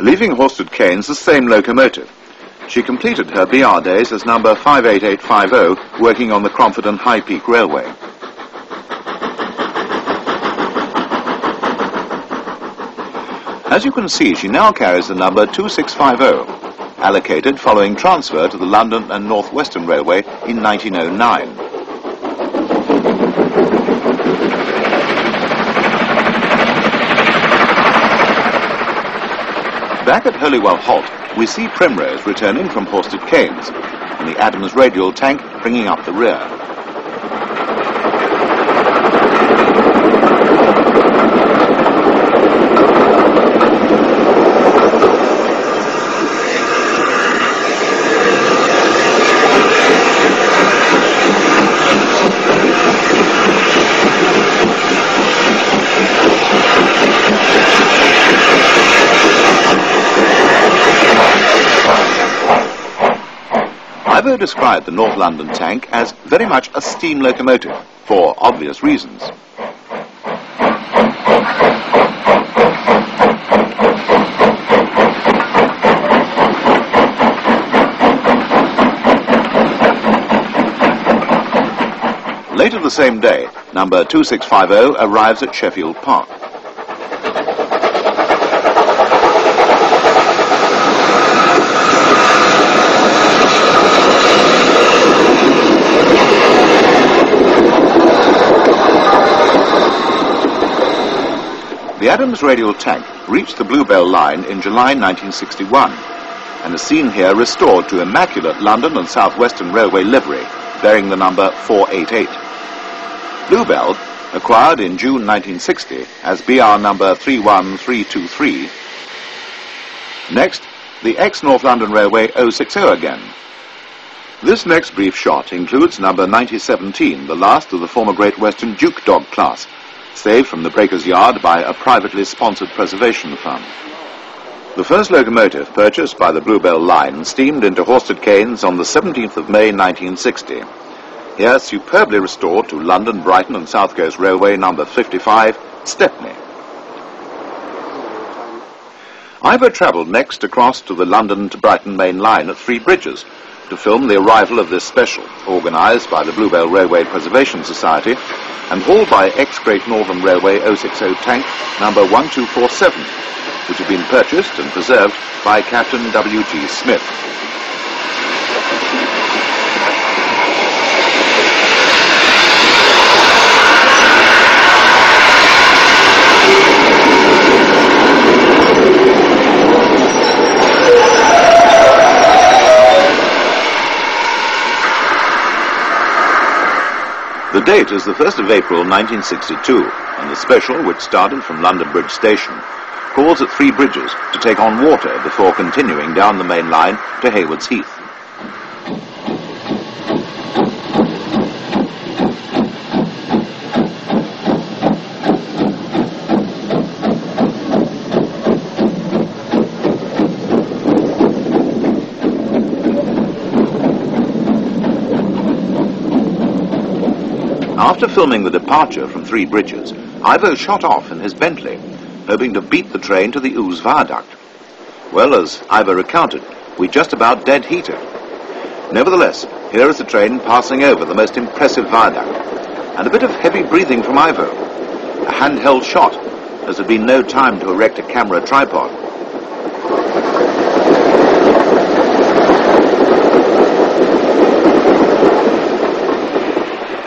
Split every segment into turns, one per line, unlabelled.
Leaving Horsted Keynes, the same locomotive. She completed her BR days as number 58850, working on the Cromford and High Peak Railway. As you can see, she now carries the number 2650, allocated following transfer to the London and North Western Railway in 1909. Back at Holywell Halt, we see Primrose returning from Horsted Keynes, and the Adams radial tank bringing up the rear. Iveaux described the North London tank as very much a steam locomotive, for obvious reasons. Later the same day, number 2650 arrives at Sheffield Park. The Adams radial tank reached the Bluebell line in July 1961 and is seen here restored to immaculate London and South Western Railway livery, bearing the number 488. Bluebell, acquired in June 1960 as BR number 31323. Next, the ex-North London Railway 060 again. This next brief shot includes number 9017, the last of the former Great Western Duke Dog class, saved from the breaker's yard by a privately sponsored preservation fund. The first locomotive purchased by the Bluebell line steamed into Horsted Keynes on the 17th of May 1960. Here superbly restored to London, Brighton and South Coast Railway number 55, Stepney. Iveaux travelled next across to the London to Brighton main line at Three Bridges to film the arrival of this special, organised by the Bluebell Railway Preservation Society and hauled by ex-Great Northern Railway 060 tank number 1247, which had been purchased and preserved by Captain W.G. Smith. The date is the 1st of April 1962, and the special, which started from London Bridge Station, calls at Three Bridges to take on water before continuing down the main line to Haywards Heath. After filming the departure from Three Bridges, Iveaux shot off in his Bentley, hoping to beat the train to the Ouse Viaduct. Well, as Iveaux recounted, we just about dead heated. Nevertheless, here is the train passing over the most impressive viaduct, and a bit of heavy breathing from Iveaux. A handheld shot, as there had been no time to erect a camera tripod.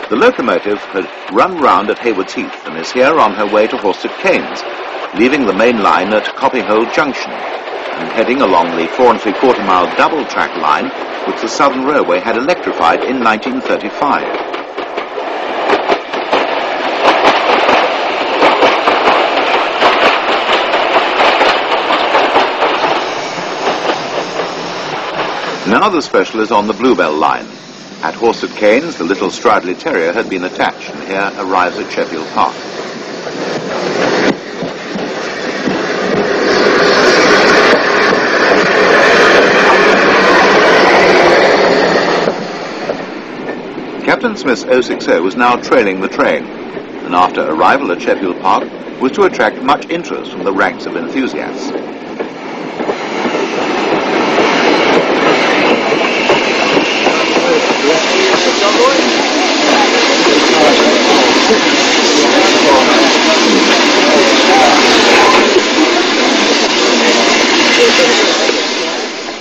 The locomotive had run round at Haywards Heath and is here on her way to Horsted Keynes, leaving the main line at Copyhold Junction and heading along the 4 3/4-mile double-track line which the Southern Railway had electrified in 1935. Now the special is on the Bluebell line. At Horsted Keynes, the little Stradley Terrier had been attached and here arrives at Sheffield Park. Captain Smith's 060 was now trailing the train, and after arrival at Sheffield Park was to attract much interest from the ranks of enthusiasts.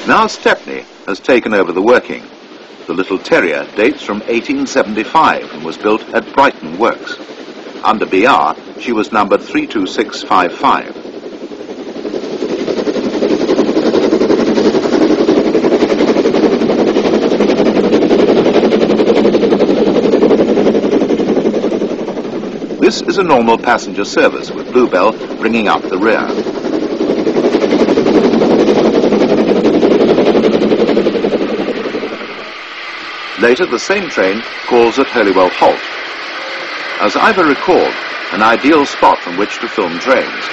Now Stepney has taken over the working. The little terrier dates from 1875 and was built at Brighton Works. Under BR, she was numbered 32655. This is a normal passenger service with Bluebell bringing up the rear. Later, the same train calls at Holywell Halt. As Ivor recalled, an ideal spot from which to film trains.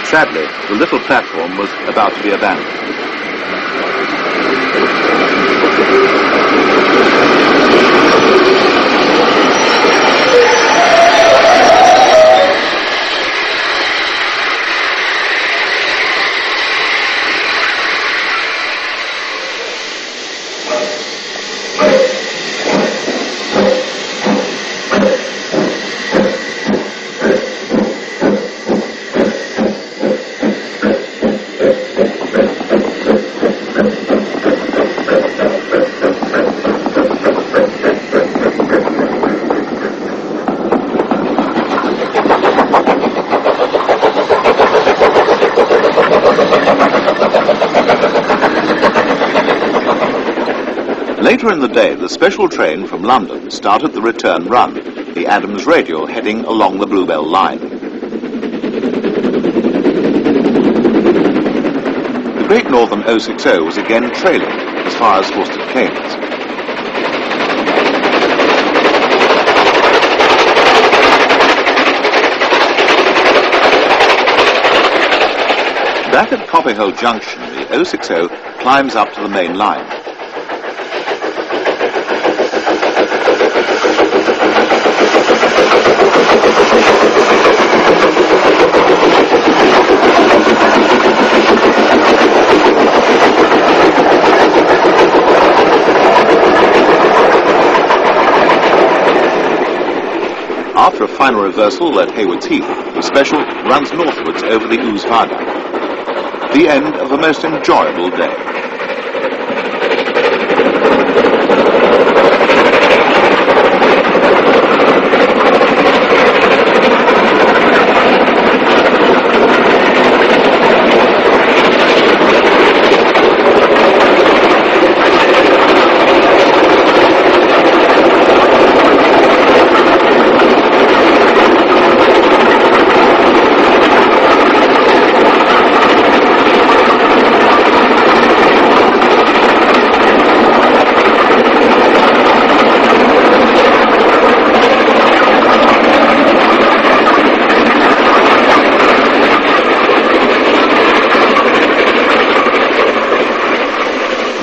Sadly, the little platform was about to be abandoned. Later in the day, the special train from London started the return run, the Adams Radial heading along the Bluebell line. The Great Northern 060 was again trailing as far as Horsted Keynes. Back at Copperhill Junction, the 060 climbs up to the main line. After a final reversal at Haywards Heath, the special runs northwards over the Ouse Viaduct. The end of a most enjoyable day.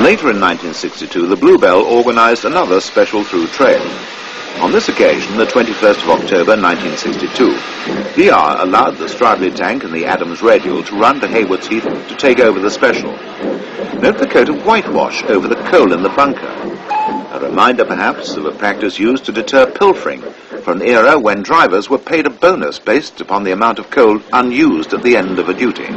Later in 1962, the Bluebell organised another special through train. On this occasion, the 21st of October 1962, BR allowed the Stradley tank and the Adams Radial to run to Haywards Heath to take over the special. Note the coat of whitewash over the coal in the bunker. A reminder, perhaps, of a practice used to deter pilfering for an era when drivers were paid a bonus based upon the amount of coal unused at the end of a duty.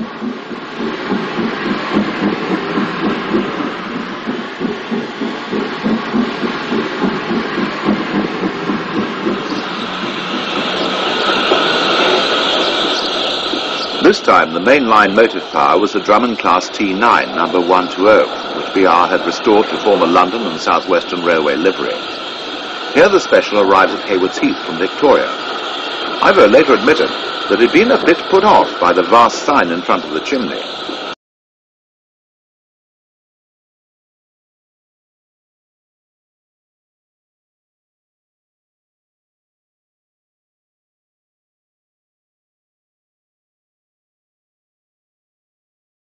This time, the mainline motive power was the Drummond Class T9, number 120, which BR had restored to former London and South Western Railway livery. Here the special arrives at Haywards Heath from Victoria. Ivor later admitted that he'd been a bit put off by the vast sign in front of the chimney.